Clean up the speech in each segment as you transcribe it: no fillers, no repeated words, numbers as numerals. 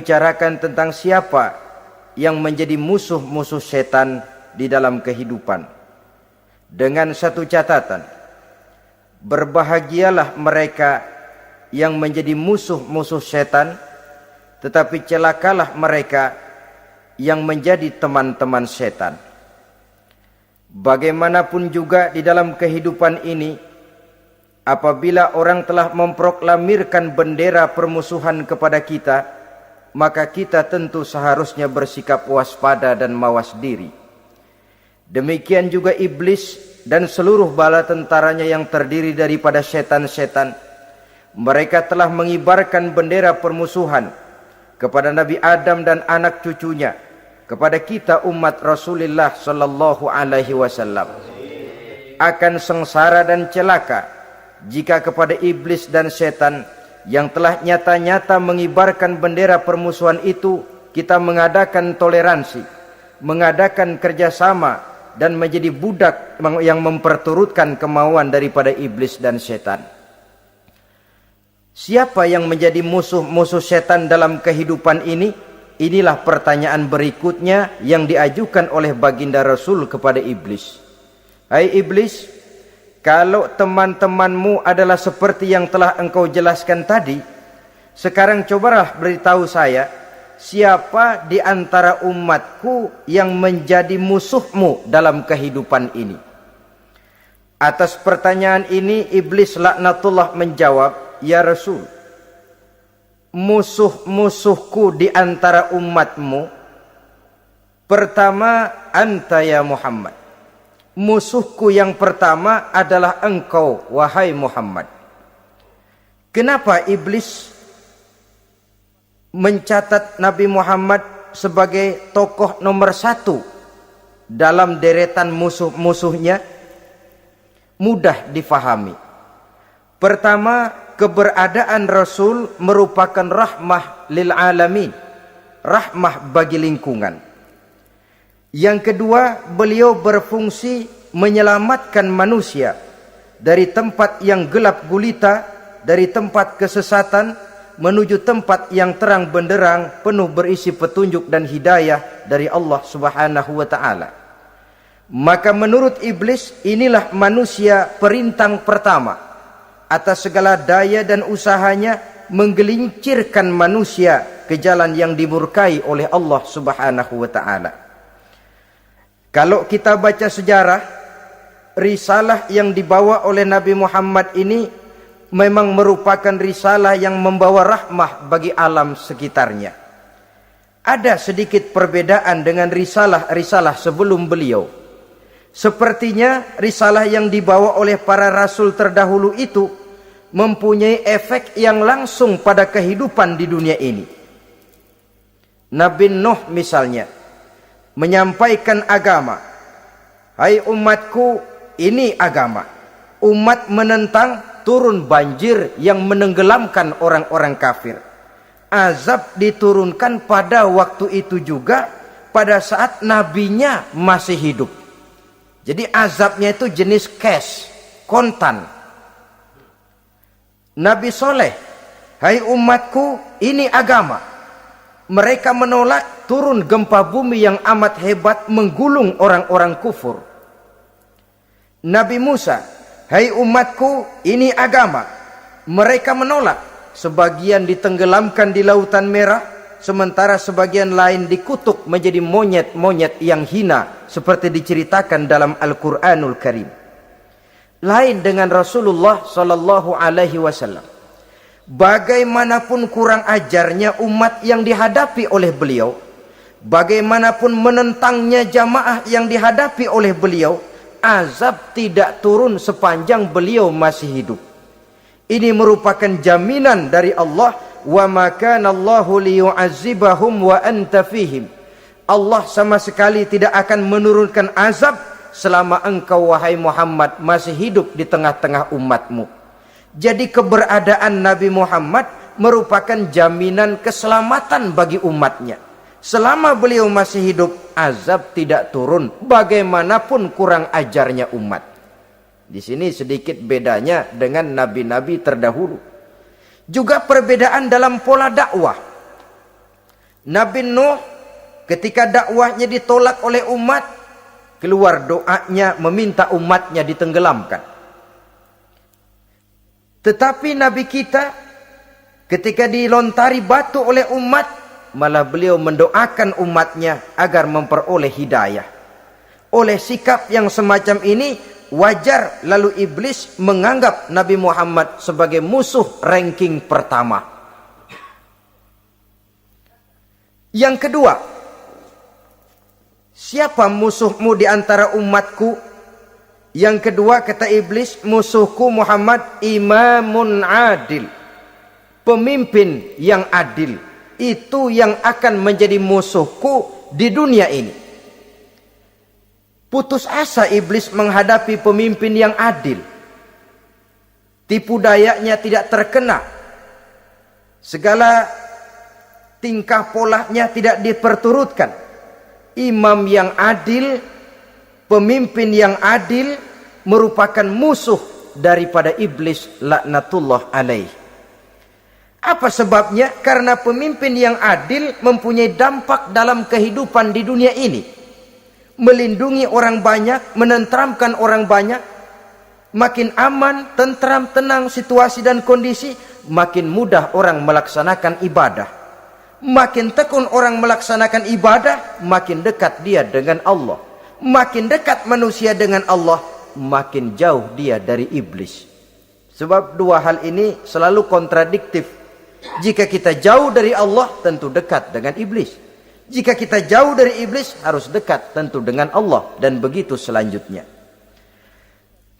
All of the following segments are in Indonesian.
bicarakan tentang siapa yang menjadi musuh-musuh setan di dalam kehidupan. Dengan satu catatan, berbahagialah mereka yang menjadi musuh-musuh setan, tetapi celakalah mereka yang menjadi teman-teman setan. Bagaimanapun juga di dalam kehidupan ini, apabila orang telah memproklamirkan bendera permusuhan kepada kita, maka kita tentu seharusnya bersikap waspada dan mawas diri. Demikian juga iblis dan seluruh bala tentaranya yang terdiri daripada setan-setan. Mereka telah mengibarkan bendera permusuhan kepada Nabi Adam dan anak cucunya, kepada kita umat Rasulullah sallallahu alaihi wasallam. Akan sengsara dan celaka jika kepada iblis dan setan yang telah nyata-nyata mengibarkan bendera permusuhan itu kita mengadakan toleransi, mengadakan kerjasama, dan menjadi budak yang memperturutkan kemauan daripada iblis dan setan. Siapa yang menjadi musuh-musuh setan dalam kehidupan ini? Inilah pertanyaan berikutnya yang diajukan oleh baginda Rasul kepada iblis. Hai iblis, kalau teman-temanmu adalah seperti yang telah engkau jelaskan tadi, sekarang cobalah beritahu saya, siapa di antara umatku yang menjadi musuhmu dalam kehidupan ini? Atas pertanyaan ini iblis laknatullah menjawab, ya Rasul, musuh-musuhku di antara umatmu, pertama anta ya Muhammad. Musuhku yang pertama adalah engkau, wahai Muhammad. Kenapa iblis mencatat Nabi Muhammad sebagai tokoh nomor satu dalam deretan musuh-musuhnya? Mudah difahami. Pertama, keberadaan Rasul merupakan rahmah lil alamin, rahmah bagi lingkungan. Yang kedua, beliau berfungsi menyelamatkan manusia dari tempat yang gelap gulita, dari tempat kesesatan menuju tempat yang terang benderang penuh berisi petunjuk dan hidayah dari Allah Subhanahu wa taala. Maka menurut iblis, inilah manusia perintang pertama atas segala daya dan usahanya menggelincirkan manusia ke jalan yang dimurkai oleh Allah Subhanahu wa taala. Kalau kita baca sejarah, risalah yang dibawa oleh Nabi Muhammad ini memang merupakan risalah yang membawa rahmah bagi alam sekitarnya. Ada sedikit perbedaan dengan risalah-risalah sebelum beliau. Sepertinya risalah yang dibawa oleh para rasul terdahulu itu mempunyai efek yang langsung pada kehidupan di dunia ini. Nabi Nuh misalnya menyampaikan agama. Hai umatku, ini agama. Umat menentang, turun banjir yang menenggelamkan orang-orang kafir. Azab diturunkan pada waktu itu juga, pada saat nabinya masih hidup. Jadi azabnya itu jenis cash, kontan. Nabi Soleh, hai umatku, ini agama. Mereka menolak, turun gempa bumi yang amat hebat menggulung orang-orang kufur. Nabi Musa, hai umatku, ini agama. Mereka menolak, sebagian ditenggelamkan di Lautan Merah, sementara sebagian lain dikutuk menjadi monyet-monyet yang hina, seperti diceritakan dalam Al-Quranul Karim. Lain dengan Rasulullah sallallahu alaihi wasallam. Bagaimanapun kurang ajarnya umat yang dihadapi oleh beliau, bagaimanapun menentangnya jamaah yang dihadapi oleh beliau, azab tidak turun sepanjang beliau masih hidup. Ini merupakan jaminan dari Allah, wa ma kana Allahu liyu'azzibahum wa anta fihim. Allah sama sekali tidak akan menurunkan azab selama engkau wahai Muhammad masih hidup di tengah-tengah umatmu. Jadi keberadaan Nabi Muhammad merupakan jaminan keselamatan bagi umatnya. Selama beliau masih hidup, azab tidak turun bagaimanapun kurang ajarnya umat. Di sini sedikit bedanya dengan nabi-nabi terdahulu. Juga perbedaan dalam pola dakwah. Nabi Nuh ketika dakwahnya ditolak oleh umat, keluar doanya meminta umatnya ditenggelamkan. Tetapi Nabi kita ketika dilontari batu oleh umat, malah beliau mendoakan umatnya agar memperoleh hidayah. Oleh sikap yang semacam ini, wajar lalu iblis menganggap Nabi Muhammad sebagai musuh ranking pertama. Yang kedua, siapa musuhmu di antara umatku? Yang kedua kata iblis, musuhku Muhammad imamun adil, pemimpin yang adil. Itu yang akan menjadi musuhku di dunia ini. Putus asa iblis menghadapi pemimpin yang adil. Tipu dayanya tidak terkena. Segala tingkah polanya tidak diperturutkan. Imam yang adil, pemimpin yang adil merupakan musuh daripada iblis laknatullah alaih. Apa sebabnya? Karena pemimpin yang adil mempunyai dampak dalam kehidupan di dunia ini. Melindungi orang banyak, menenteramkan orang banyak. Makin aman, tentram, tenang situasi dan kondisi, makin mudah orang melaksanakan ibadah. Makin tekun orang melaksanakan ibadah, makin dekat dia dengan Allah. Makin dekat manusia dengan Allah, makin jauh dia dari iblis. Sebab dua hal ini selalu kontradiktif. Jika kita jauh dari Allah, tentu dekat dengan iblis. Jika kita jauh dari iblis, harus dekat tentu dengan Allah. Dan begitu selanjutnya.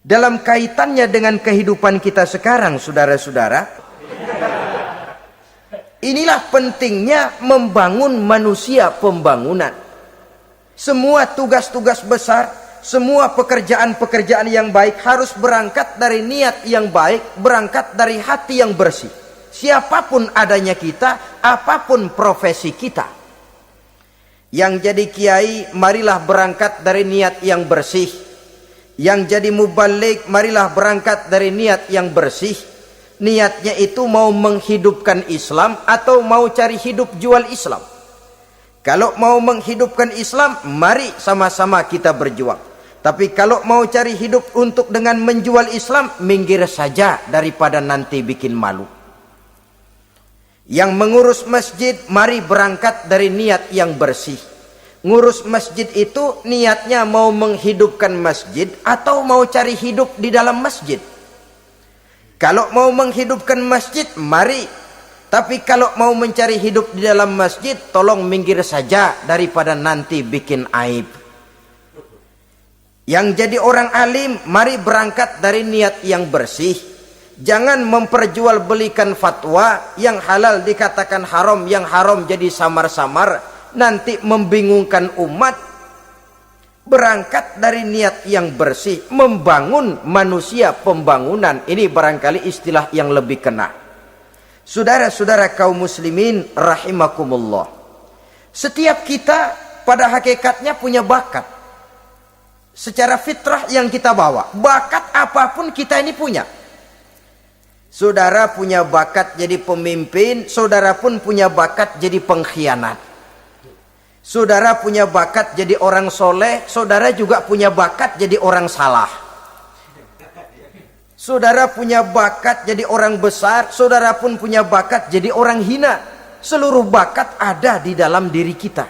Dalam kaitannya dengan kehidupan kita sekarang, saudara-saudara, inilah pentingnya membangun manusia pembangunan. Semua tugas-tugas besar, semua pekerjaan-pekerjaan yang baik harus berangkat dari niat yang baik, berangkat dari hati yang bersih. Siapapun adanya kita, apapun profesi kita. Yang jadi kiai, marilah berangkat dari niat yang bersih. Yang jadi mubalik, marilah berangkat dari niat yang bersih. Niatnya itu mau menghidupkan Islam atau mau cari hidup jual Islam. Kalau mau menghidupkan Islam, mari sama-sama kita berjuang. Tapi kalau mau cari hidup untuk dengan menjual Islam, minggir saja daripada nanti bikin malu. Yang mengurus masjid, mari berangkat dari niat yang bersih. Ngurus masjid itu niatnya mau menghidupkan masjid atau mau cari hidup di dalam masjid. Kalau mau menghidupkan masjid, mari. Tapi kalau mau mencari hidup di dalam masjid, tolong minggir saja daripada nanti bikin aib. Yang jadi orang alim, mari berangkat dari niat yang bersih. Jangan memperjualbelikan fatwa, yang halal dikatakan haram, yang haram jadi samar-samar, nanti membingungkan umat. Berangkat dari niat yang bersih, membangun manusia pembangunan. Ini barangkali istilah yang lebih kena. Saudara-saudara kaum muslimin rahimakumullah. Setiap kita pada hakikatnya punya bakat. Secara fitrah yang kita bawa. Bakat apapun kita ini punya. Saudara punya bakat jadi pemimpin, saudara pun punya bakat jadi pengkhianat. Saudara punya bakat jadi orang soleh, saudara juga punya bakat jadi orang salah. Saudara punya bakat jadi orang besar, saudara pun punya bakat jadi orang hina. Seluruh bakat ada di dalam diri kita.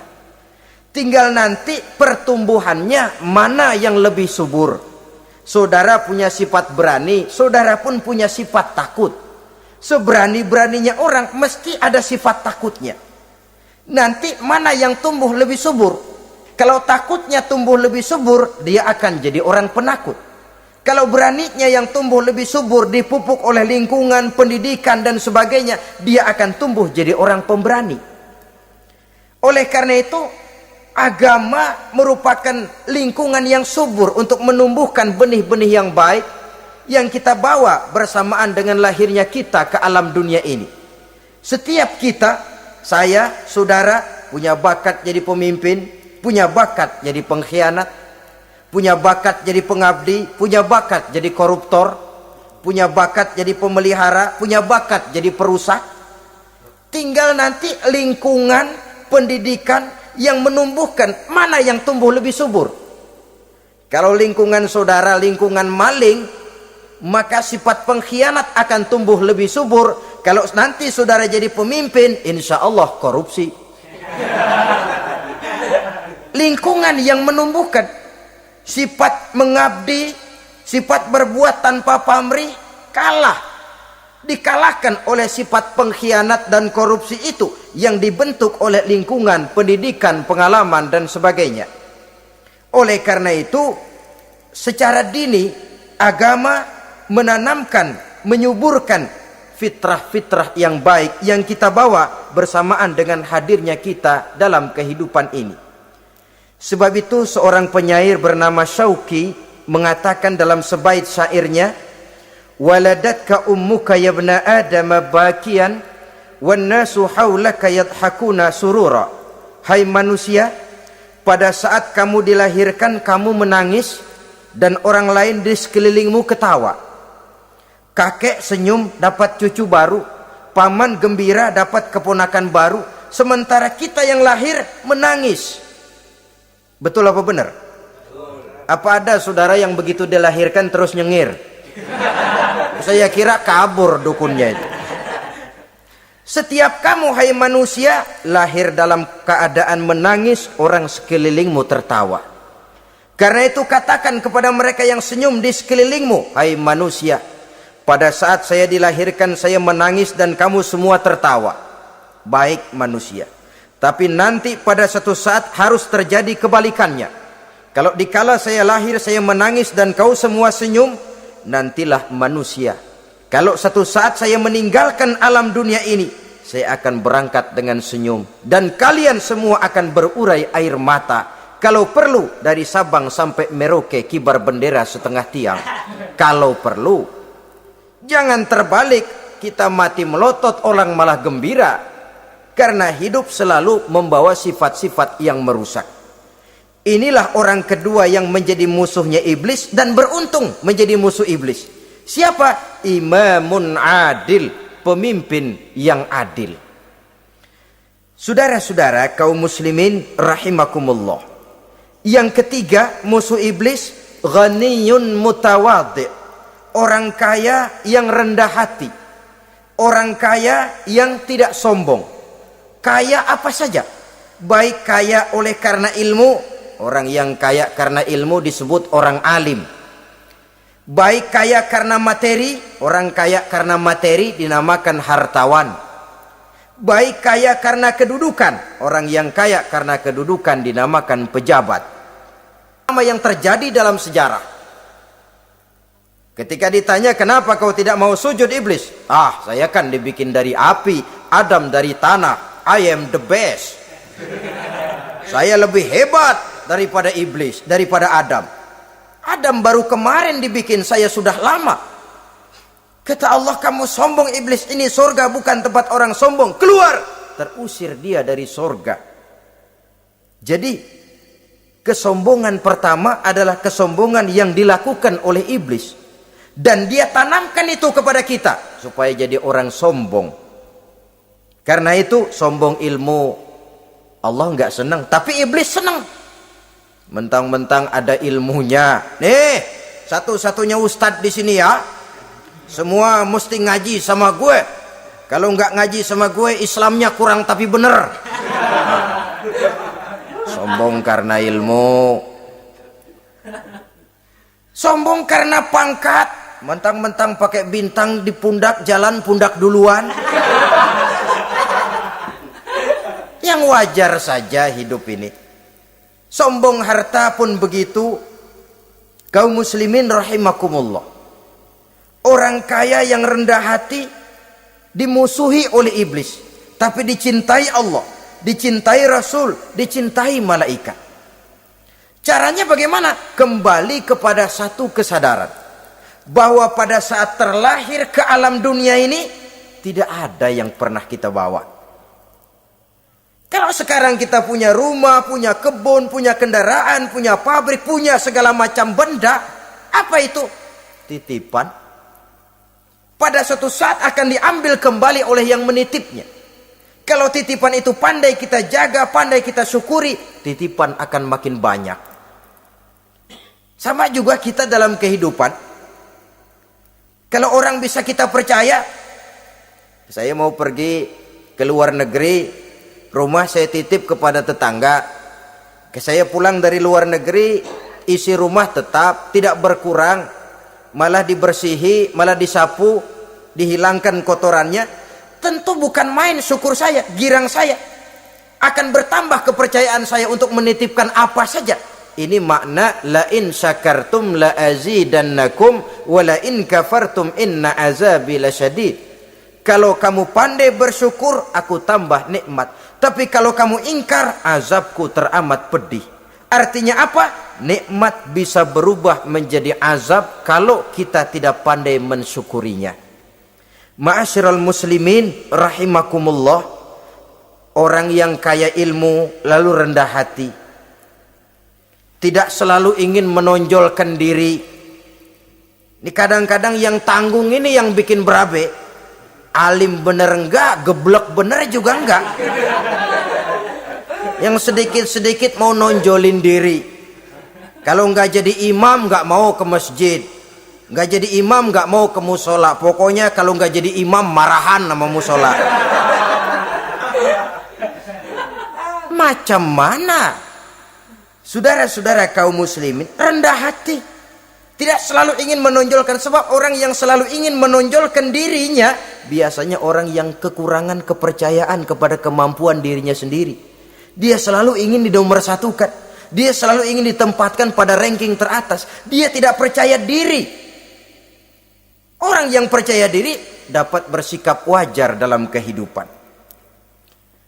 Tinggal nanti pertumbuhannya mana yang lebih subur. Saudara punya sifat berani, saudara pun punya sifat takut. Seberani-beraninya orang mesti ada sifat takutnya. Nanti mana yang tumbuh lebih subur? Kalau takutnya tumbuh lebih subur, dia akan jadi orang penakut. Kalau beraninya yang tumbuh lebih subur, dipupuk oleh lingkungan, pendidikan dan sebagainya, dia akan tumbuh jadi orang pemberani. Oleh karena itu, agama merupakan lingkungan yang subur untuk menumbuhkan benih-benih yang baik yang kita bawa bersamaan dengan lahirnya kita ke alam dunia ini. Setiap kita, saya, saudara, punya bakat jadi pemimpin, punya bakat jadi pengkhianat, punya bakat jadi pengabdi, punya bakat jadi koruptor, punya bakat jadi pemelihara, punya bakat jadi perusak. Tinggal nanti lingkungan pendidikan yang menumbuhkan, mana yang tumbuh lebih subur? Kalau lingkungan saudara lingkungan maling, maka sifat pengkhianat akan tumbuh lebih subur. Kalau nanti saudara jadi pemimpin, insya Allah korupsi. Lingkungan yang menumbuhkan sifat mengabdi, sifat berbuat tanpa pamrih, dikalahkan oleh sifat pengkhianat dan korupsi itu yang dibentuk oleh lingkungan, pendidikan, pengalaman dan sebagainya. Oleh karena itu, secara dini agama menanamkan, menyuburkan fitrah-fitrah yang baik yang kita bawa bersamaan dengan hadirnya kita dalam kehidupan ini. Sebab itu seorang penyair bernama Syauqi mengatakan dalam sebaik syairnya, waladatka ummuka ya ibna adam bakian wan nasu haulaka yadhakuna surura. Hai manusia, pada saat kamu dilahirkan kamu menangis dan orang lain di sekelilingmu ketawa. Kakek senyum dapat cucu baru, paman gembira dapat keponakan baru, sementara kita yang lahir menangis. Betul apa benar? Apa ada saudara yang begitu dilahirkan terus nyengir? Saya kira kabur dukunnya itu. Setiap kamu hai manusia lahir dalam keadaan menangis, orang sekelilingmu tertawa. Karena itu katakan kepada mereka yang senyum di sekelilingmu, hai manusia, pada saat saya dilahirkan saya menangis dan kamu semua tertawa. Baik manusia. Tapi nanti pada satu saat harus terjadi kebalikannya. Kalau dikala saya lahir saya menangis dan kau semua senyum, nantilah manusia. Kalau satu saat saya meninggalkan alam dunia ini, saya akan berangkat dengan senyum. Dan kalian semua akan berurai air mata. Kalau perlu dari Sabang sampai Merauke kibar bendera setengah tiang. Kalau perlu. Jangan terbalik, kita mati melotot orang malah gembira. Karena hidup selalu membawa sifat-sifat yang merusak. Inilah orang kedua yang menjadi musuhnya iblis dan beruntung menjadi musuh iblis. Siapa? Imamun adil, pemimpin yang adil. Saudara-saudara kaum muslimin rahimakumullah. Yang ketiga musuh iblis, ghaniyun mutawadhi, orang kaya yang rendah hati, orang kaya yang tidak sombong. Kaya apa saja, baik kaya oleh karena ilmu, orang yang kaya karena ilmu disebut orang alim. Baik kaya karena materi, orang kaya karena materi dinamakan hartawan. Baik kaya karena kedudukan, orang yang kaya karena kedudukan dinamakan pejabat. Sama yang terjadi dalam sejarah. Ketika ditanya kenapa kau tidak mau sujud iblis? Saya kan dibikin dari api, Adam dari tanah. I am the best. Saya lebih hebat daripada iblis, daripada Adam. Adam baru kemarin dibikin, saya sudah lama. Kata Allah, kamu sombong iblis, ini surga bukan tempat orang sombong. Keluar! Terusir dia dari surga. Jadi kesombongan pertama adalah kesombongan yang dilakukan oleh iblis. Dan dia tanamkan itu kepada kita supaya jadi orang sombong. Karena itu sombong ilmu Allah nggak senang, tapi iblis senang. Mentang-mentang ada ilmunya. Nih, satu-satunya ustadz di sini ya. Semua mesti ngaji sama gue. Kalau nggak ngaji sama gue, Islamnya kurang tapi bener. Sombong karena ilmu. Sombong karena pangkat. Mentang-mentang pakai bintang di pundak, jalan pundak duluan. Yang wajar saja hidup ini. Sombong harta pun begitu. Kaum muslimin rahimakumullah. Orang kaya yang rendah hati dimusuhi oleh iblis, tapi dicintai Allah, dicintai Rasul, dicintai malaikat. Caranya bagaimana? Kembali kepada satu kesadaran bahwa pada saat terlahir ke alam dunia ini tidak ada yang pernah kita bawa. Kalau sekarang kita punya rumah, punya kebun, punya kendaraan, punya pabrik, punya segala macam benda, apa itu? Titipan. Pada suatu saat akan diambil kembali oleh yang menitipnya. Kalau titipan itu pandai kita jaga, pandai kita syukuri, titipan akan makin banyak. Sama juga kita dalam kehidupan. Kalau orang bisa kita percaya, saya mau pergi ke luar negeri, rumah saya titip kepada tetangga. Saya pulang dari luar negeri, isi rumah tetap tidak berkurang, malah dibersihi, malah disapu, dihilangkan kotorannya. Tentu bukan main syukur saya, girang saya. Akan bertambah kepercayaan saya untuk menitipkan apa saja. Ini makna la in syakartum la azidannakum wa la in kafartum inna azabi lasyadid. Kalau kamu pandai bersyukur, aku tambah nikmat. Tapi kalau kamu ingkar, azabku teramat pedih. Artinya apa? Nikmat bisa berubah menjadi azab kalau kita tidak pandai mensyukurinya. Ma'asyiral muslimin rahimakumullah, orang yang kaya ilmu lalu rendah hati, tidak selalu ingin menonjolkan diri. Ini kadang-kadang yang tanggung ini yang bikin berabe. Alim bener enggak, geblek bener juga enggak. Yang sedikit-sedikit mau nonjolin diri. Kalau enggak jadi imam enggak mau ke masjid. Nggak jadi imam nggak mau ke musola. Pokoknya kalau nggak jadi imam marahan sama musola. Macam mana? Saudara-saudara kaum muslimin, rendah hati. Tidak selalu ingin menonjolkan, sebab orang yang selalu ingin menonjolkan dirinya biasanya orang yang kekurangan kepercayaan kepada kemampuan dirinya sendiri. Dia selalu ingin dinomorsatukan. Dia selalu ingin ditempatkan pada ranking teratas. Dia tidak percaya diri. Orang yang percaya diri dapat bersikap wajar dalam kehidupan.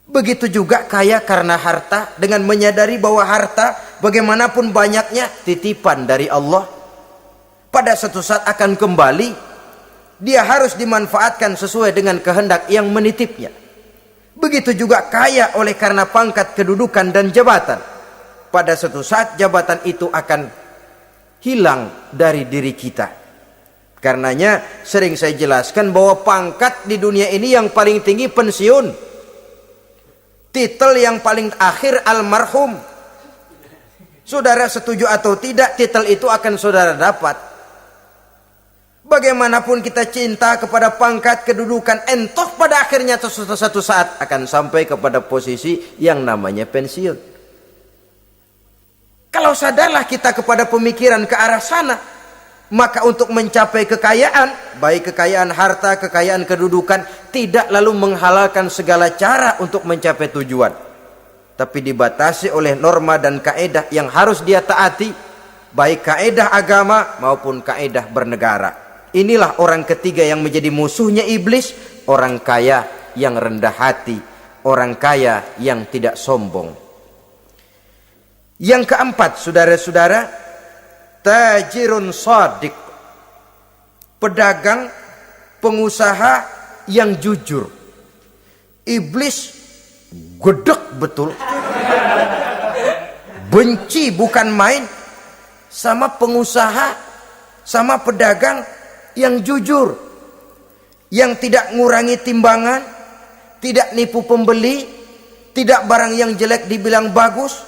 Begitu juga kaya karena harta, dengan menyadari bahwa harta bagaimanapun banyaknya titipan dari Allah. Pada suatu saat akan kembali, dia harus dimanfaatkan sesuai dengan kehendak yang menitipnya. Begitu juga kaya oleh karena pangkat, kedudukan dan jabatan. Pada suatu saat jabatan itu akan hilang dari diri kita. Karenanya sering saya jelaskan bahwa pangkat di dunia ini yang paling tinggi pensiun. Titel yang paling akhir almarhum. Saudara setuju atau tidak, titel itu akan saudara dapat. Bagaimanapun kita cinta kepada pangkat, kedudukan, entah pada akhirnya satu saat akan sampai kepada posisi yang namanya pensiun. Kalau sadarlah kita kepada pemikiran ke arah sana, maka untuk mencapai kekayaan, baik kekayaan harta, kekayaan kedudukan, tidak lalu menghalalkan segala cara untuk mencapai tujuan. Tapi dibatasi oleh norma dan kaedah yang harus dia taati, baik kaedah agama maupun kaedah bernegara. Inilah orang ketiga yang menjadi musuhnya iblis, orang kaya yang rendah hati, orang kaya yang tidak sombong. Yang keempat, saudara-saudara, tajirun shadiq, pedagang, pengusaha yang jujur. Iblis gedek betul, benci bukan main sama pengusaha, sama pedagang yang jujur, yang tidak ngurangi timbangan, tidak nipu pembeli, tidak barang yang jelek dibilang bagus,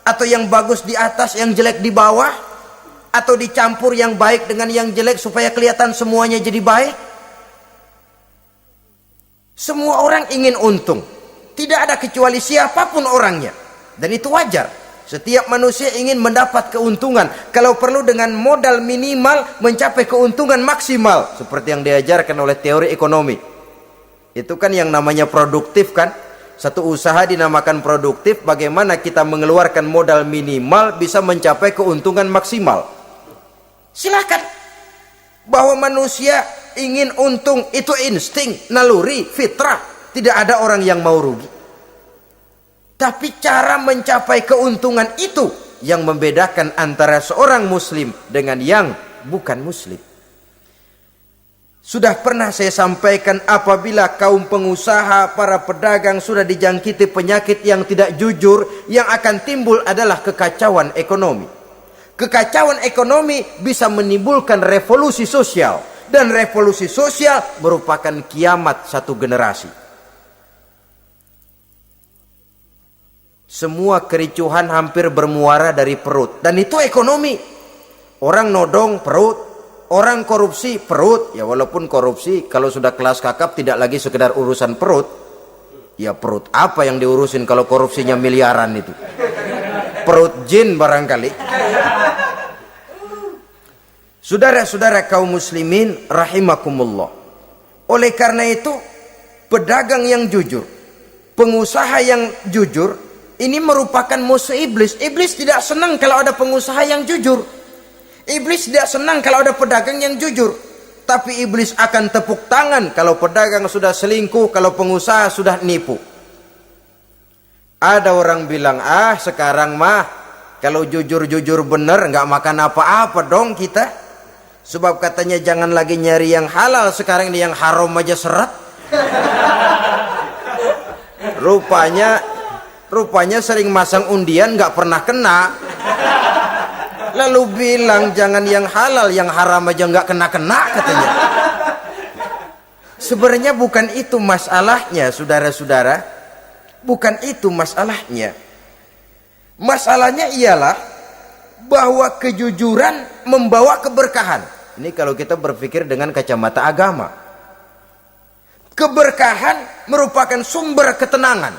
atau yang bagus di atas yang jelek di bawah, atau dicampur yang baik dengan yang jelek supaya kelihatan semuanya jadi baik. Semua orang ingin untung, tidak ada kecuali siapapun orangnya, dan itu wajar. Setiap manusia ingin mendapat keuntungan, kalau perlu dengan modal minimal mencapai keuntungan maksimal, seperti yang diajarkan oleh teori ekonomi. Itu kan yang namanya produktif kan. Satu usaha dinamakan produktif, bagaimana kita mengeluarkan modal minimal bisa mencapai keuntungan maksimal. Silakan. Bahwa manusia ingin untung itu insting, naluri, fitrah. Tidak ada orang yang mau rugi. Tapi cara mencapai keuntungan itu yang membedakan antara seorang muslim dengan yang bukan muslim. Sudah pernah saya sampaikan, apabila kaum pengusaha, para pedagang sudah dijangkiti penyakit yang tidak jujur, yang akan timbul adalah kekacauan ekonomi. Kekacauan ekonomi bisa menimbulkan revolusi sosial, dan revolusi sosial merupakan kiamat satu generasi. Semua kericuhan hampir bermuara dari perut. Dan itu ekonomi. Orang nodong perut, orang korupsi perut. Ya walaupun korupsi kalau sudah kelas kakap tidak lagi sekedar urusan perut. Ya perut apa yang diurusin kalau korupsinya miliaran itu? Perut jin barangkali. Saudara-saudara kaum muslimin rahimakumullah. Oleh karena itu, pedagang yang jujur, pengusaha yang jujur, ini merupakan musuh iblis. Iblis tidak senang kalau ada pengusaha yang jujur. Iblis tidak senang kalau ada pedagang yang jujur. Tapi iblis akan tepuk tangan kalau pedagang sudah selingkuh, kalau pengusaha sudah nipu. Ada orang bilang, sekarang mah kalau jujur-jujur bener nggak makan apa-apa dong kita. Sebab katanya jangan lagi nyari yang halal, sekarang ini yang haram aja seret. Rupanya sering masang undian nggak pernah kena. Lalu bilang jangan yang halal, yang haram aja nggak kena-kena katanya. Sebenarnya bukan itu masalahnya, saudara-saudara. Bukan itu masalahnya. Masalahnya ialah bahwa kejujuran membawa keberkahan. Ini kalau kita berpikir dengan kacamata agama. Keberkahan merupakan sumber ketenangan.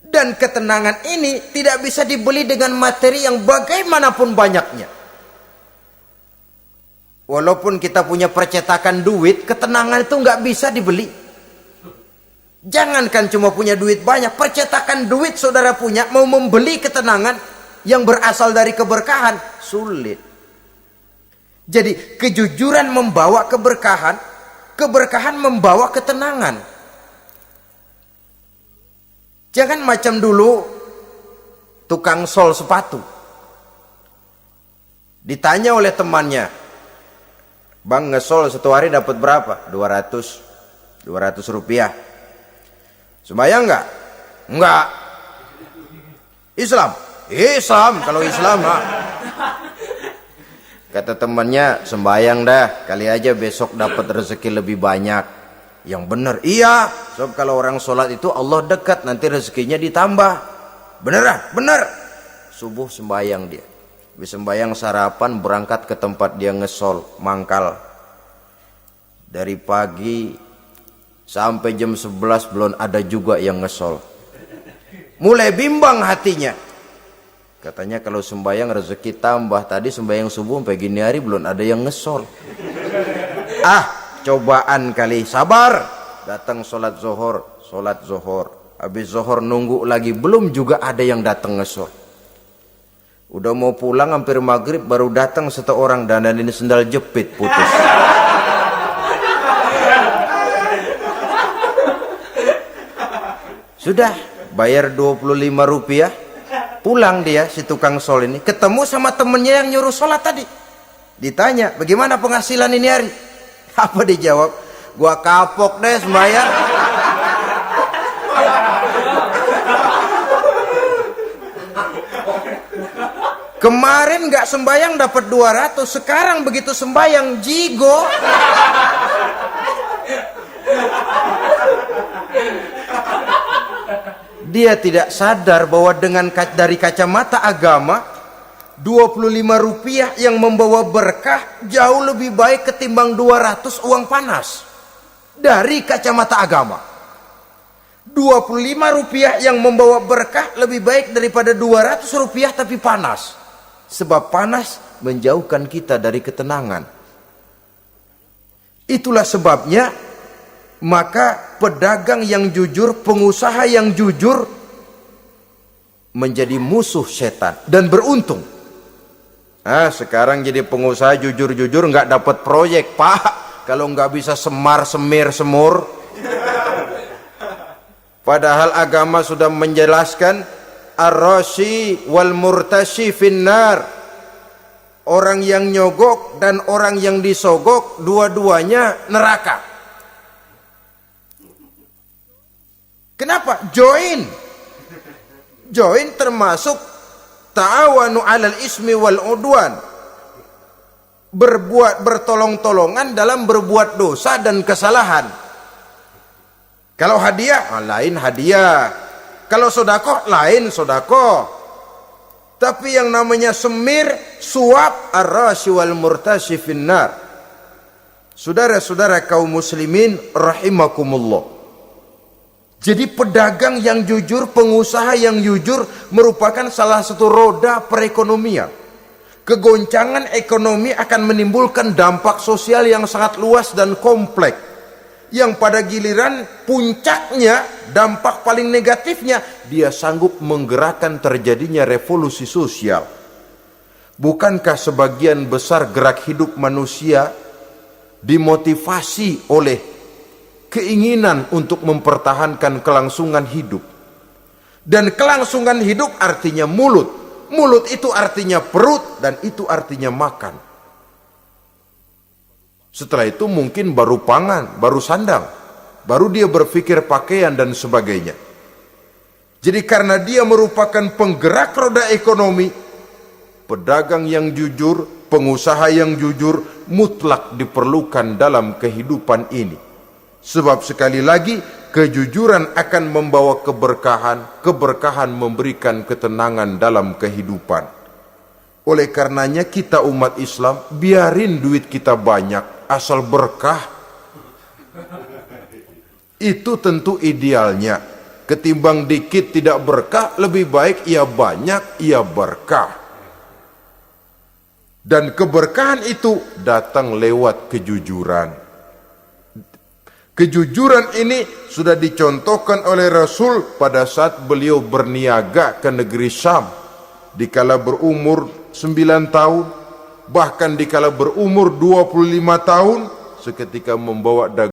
Dan ketenangan ini tidak bisa dibeli dengan materi yang bagaimanapun banyaknya. Walaupun kita punya percetakan duit, ketenangan itu nggak bisa dibeli. Jangankan cuma punya duit banyak, percetakan duit saudara punya, mau membeli ketenangan yang berasal dari keberkahan, sulit. Jadi kejujuran membawa keberkahan, keberkahan membawa ketenangan. Jangan macam dulu tukang sol sepatu. Ditanya oleh temannya, "Bang, ngesol satu hari dapat berapa?" 200 rupiah. Sembayang enggak? Enggak. Islam? Islam, kalau Islam Kata temannya, sembayang dah, kali aja besok dapat rezeki lebih banyak. Yang benar, iya. Sebab kalau orang sholat itu Allah dekat, nanti rezekinya ditambah. Beneran? Bener. Subuh sembayang dia. Habis sembayang sarapan, berangkat ke tempat dia ngesol, mangkal. Dari pagi sampai jam 11 belum ada juga yang ngesol. Mulai bimbang hatinya. Katanya kalau sembayang rezeki tambah. Tadi sembayang subuh sampai gini hari belum ada yang ngesol. Cobaan kali, sabar. Datang sholat zohor. Habis zohor nunggu lagi, belum juga ada yang datang ngesol. Udah mau pulang hampir maghrib, baru datang satu orang dandanin sendal jepit putus. Sudah bayar 25 rupiah. Pulang dia si tukang sol ini, ketemu sama temennya yang nyuruh sholat tadi. Ditanya, bagaimana penghasilan ini hari? Apa dijawab? Gua kapok deh sembahyang. Kemarin nggak sembahyang dapat 200, sekarang begitu sembahyang jigo. Dia tidak sadar bahwa dengan dari kacamata agama 25 rupiah yang membawa berkah jauh lebih baik ketimbang 200 uang panas. Dari kacamata agama 25 rupiah yang membawa berkah lebih baik daripada 200 rupiah tapi panas. Sebab panas menjauhkan kita dari ketenangan. Itulah sebabnya maka pedagang yang jujur, pengusaha yang jujur menjadi musuh setan dan beruntung. Sekarang jadi pengusaha jujur-jujur nggak dapat proyek, Pak. Kalau nggak bisa semir semur. Padahal agama sudah menjelaskan ar-rashi wal murtashi finnar. Orang yang nyogok dan orang yang disogok dua-duanya neraka. Kenapa? Join termasuk ta'awanu 'alal ismi wal udwan. Bertolong-tolongan dalam berbuat dosa dan kesalahan. Kalau hadiah, lain hadiah. Kalau sodakoh lain sodakoh. Tapi yang namanya semir, suap, ar-rashi wal murtashi finnar. Saudara-saudara kaum muslimin rahimakumullah. Jadi pedagang yang jujur, pengusaha yang jujur merupakan salah satu roda perekonomian. Kegoncangan ekonomi akan menimbulkan dampak sosial yang sangat luas dan kompleks. Yang pada giliran puncaknya, dampak paling negatifnya, dia sanggup menggerakkan terjadinya revolusi sosial. Bukankah sebagian besar gerak hidup manusia dimotivasi oleh keinginan untuk mempertahankan kelangsungan hidup? Dan kelangsungan hidup artinya mulut. Mulut itu artinya perut, dan itu artinya makan. Setelah itu mungkin baru pangan, baru sandang, baru dia berpikir pakaian dan sebagainya. Jadi karena dia merupakan penggerak roda ekonomi, pedagang yang jujur, pengusaha yang jujur mutlak diperlukan dalam kehidupan ini. Sebab sekali lagi, kejujuran akan membawa keberkahan, keberkahan memberikan ketenangan dalam kehidupan. Oleh karenanya kita umat Islam, biarin duit kita banyak, asal berkah. Itu tentu idealnya. Ketimbang dikit tidak berkah, lebih baik ia banyak, ia berkah. Dan keberkahan itu datang lewat kejujuran. Kejujuran ini sudah dicontohkan oleh Rasul pada saat beliau berniaga ke negeri Syam. Dikala berumur 9 tahun, bahkan dikala berumur 25 tahun, seketika membawa dagangan